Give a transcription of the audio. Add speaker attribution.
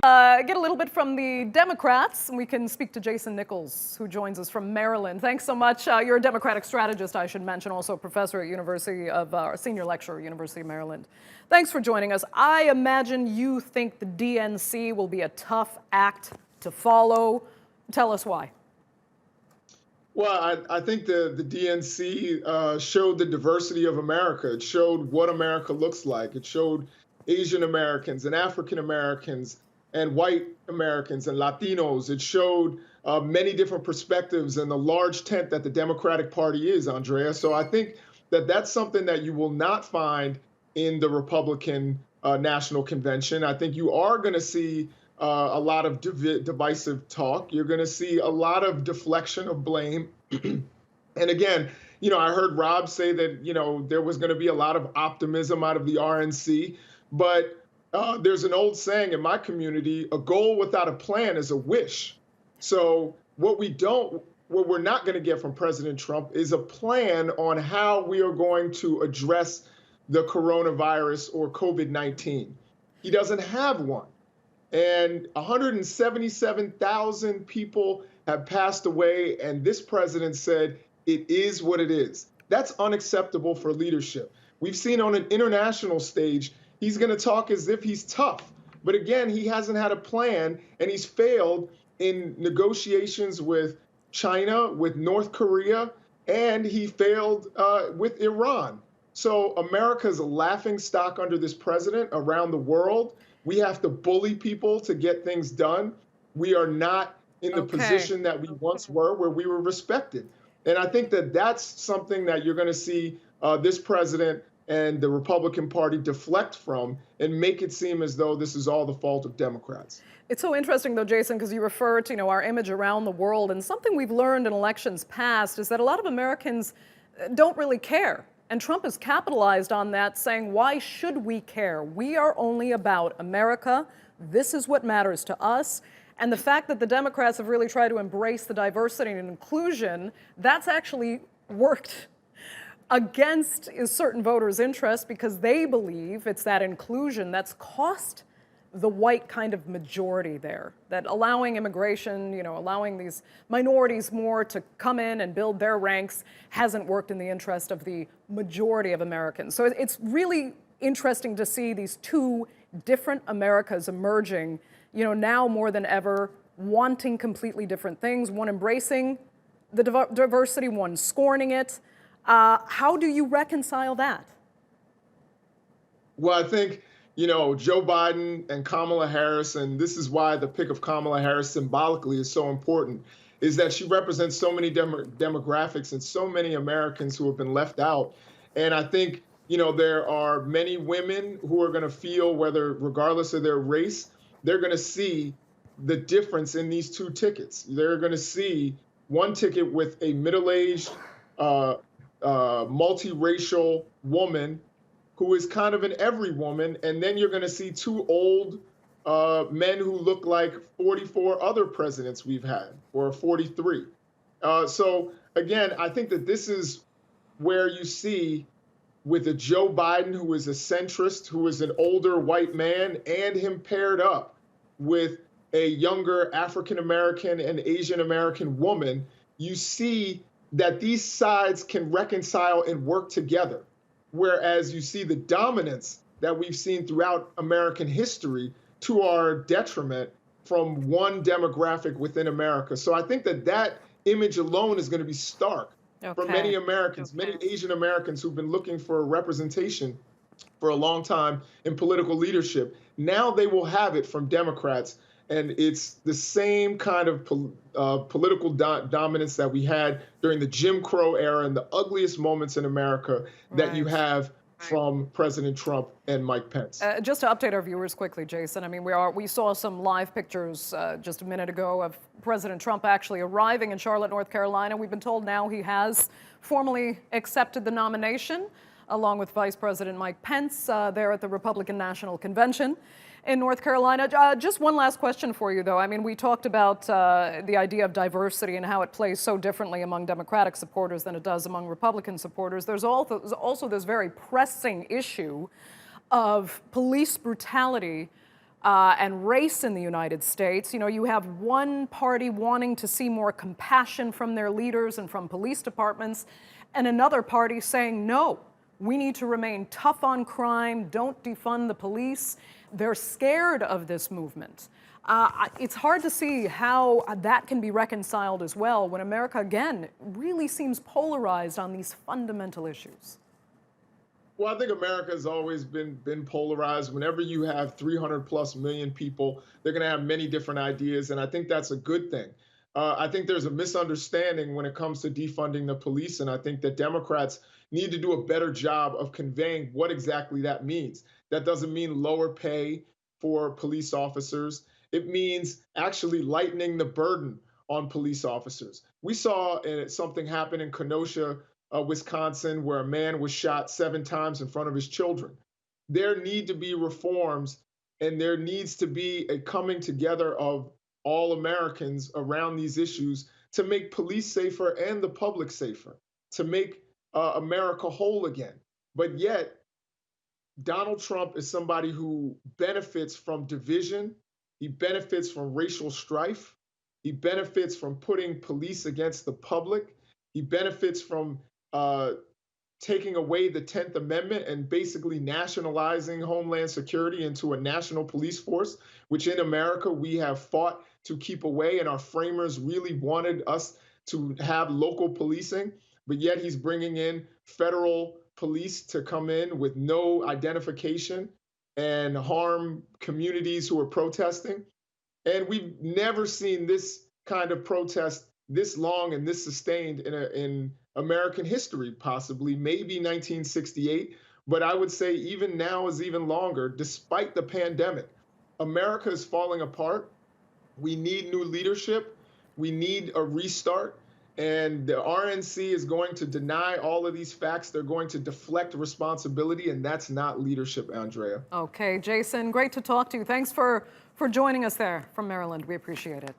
Speaker 1: Get a little bit from the Democrats, and we can speak to Jason Nichols, who joins us from Maryland. Thanks so much. You're a Democratic strategist, I should mention, also a professor at senior lecturer at University of Maryland. Thanks for joining us. I imagine you think the DNC will be a tough act to follow. Tell us why.
Speaker 2: Well, I think the DNC showed the diversity of America. It showed what America looks like. It showed Asian Americans and African Americans and white Americans and Latinos. It showed many different perspectives and the large tent that the Democratic Party is, Andrea. So I think that that's something that you will not find in the Republican National Convention. I think you are going to see a lot of divisive talk. You're going to see a lot of deflection of blame. And again, I heard Rob say that, there was going to be a lot of optimism out of the RNC, but there's an old saying in my community, a goal without a plan is a wish. So what we're not going to get from President Trump is a plan on how we are going to address the coronavirus or COVID-19. He doesn't have one. And 177,000 people have passed away, and this president said it is what it is. That's unacceptable for leadership. We've seen on an international stage, he's going to talk as if he's tough. But again, he hasn't had a plan, and he's failed in negotiations with China, with North Korea, and he failed with Iran. So America's a laughing stock under this president around the world. We have to bully people to get things done. We are not in the position that we once were, where we were respected. And I think that that's something that you're going to see this president and the Republican Party deflect from and make it seem as though this is all the fault of Democrats.
Speaker 1: It's so interesting, though, Jason, because you refer to our image around the world. And something we've learned in elections past is that a lot of Americans don't really care. And Trump has capitalized on that, saying, why should we care? We are only about America. This is what matters to us. And the fact that the Democrats have really tried to embrace the diversity and inclusion, that's actually worked against certain voters' interests because they believe it's that inclusion that's cost the white kind of majority there, that allowing immigration, allowing these minorities more to come in and build their ranks hasn't worked in the interest of the majority of Americans. So it's really interesting to see these two different Americas emerging, now more than ever, wanting completely different things, one embracing the diversity, one scorning it. How do you reconcile that?
Speaker 2: Well, I think Joe Biden and Kamala Harris, and this is why the pick of Kamala Harris symbolically is so important, is that she represents so many demographics and so many Americans who have been left out. And I think, there are many women who are going to feel, regardless of their race, they're going to see the difference in these two tickets. They're going to see one ticket with a middle-aged, multiracial woman who is kind of an every woman, and then you're going to see two old men who look like 44 other presidents we've had, or 43. So again, I think that this is where you see with a Joe Biden who is a centrist, who is an older white man, and him paired up with a younger African-American and Asian-American woman, you see that these sides can reconcile and work together. Whereas you see the dominance that we've seen throughout American history to our detriment from one demographic within America. So I think that image alone is going to be stark for many Americans, many Asian Americans who've been looking for representation for a long time in political leadership. Now they will have it from Democrats. And it's the same kind of political dominance that we had during the Jim Crow era and the ugliest moments in America that you have from President Trump and Mike Pence.
Speaker 1: Just to update our viewers quickly, Jason, I mean, we saw some live pictures just a minute ago of President Trump actually arriving in Charlotte, North Carolina. We've been told now he has formally accepted the nomination, along with Vice President Mike Pence there at the Republican National Convention in North Carolina. Just one last question for you, though. I mean, we talked about the idea of diversity and how it plays so differently among Democratic supporters than it does among Republican supporters. There's also this very pressing issue of police brutality and race in the United States. You know, you have one party wanting to see more compassion from their leaders and from police departments, and another party saying, no, we need to remain tough on crime, don't defund the police. They're scared of this movement. It's hard to see how that can be reconciled as well when America, again, really seems polarized on these fundamental issues.
Speaker 2: Well, I think America has always been polarized. Whenever you have 300 plus million people, they're going to have many different ideas, and I think that's a good thing. I think there's a misunderstanding when it comes to defunding the police, and I think that Democrats need to do a better job of conveying what exactly that means. That doesn't mean lower pay for police officers. It means actually lightening the burden on police officers. We saw something happen in Kenosha, Wisconsin, where a man was shot 7 times in front of his children. There need to be reforms, and there needs to be a coming together of all Americans around these issues to make police safer and the public safer, to make America whole again. But yet, Donald Trump is somebody who benefits from division. He benefits from racial strife. He benefits from putting police against the public. He benefits from taking away the 10th Amendment and basically nationalizing Homeland Security into a national police force, which in America we have fought to keep away, and our framers really wanted us to have local policing, but yet he's bringing in federal police to come in with no identification and harm communities who are protesting. And we've never seen this kind of protest this long and this sustained in American history, possibly, maybe 1968. But I would say even now is even longer, despite the pandemic. America is falling apart. We need new leadership. We need a restart. And the RNC is going to deny all of these facts. They're going to deflect responsibility, and that's not leadership, Andrea.
Speaker 1: Okay, Jason, great to talk to you. Thanks for joining us there from Maryland. We appreciate it.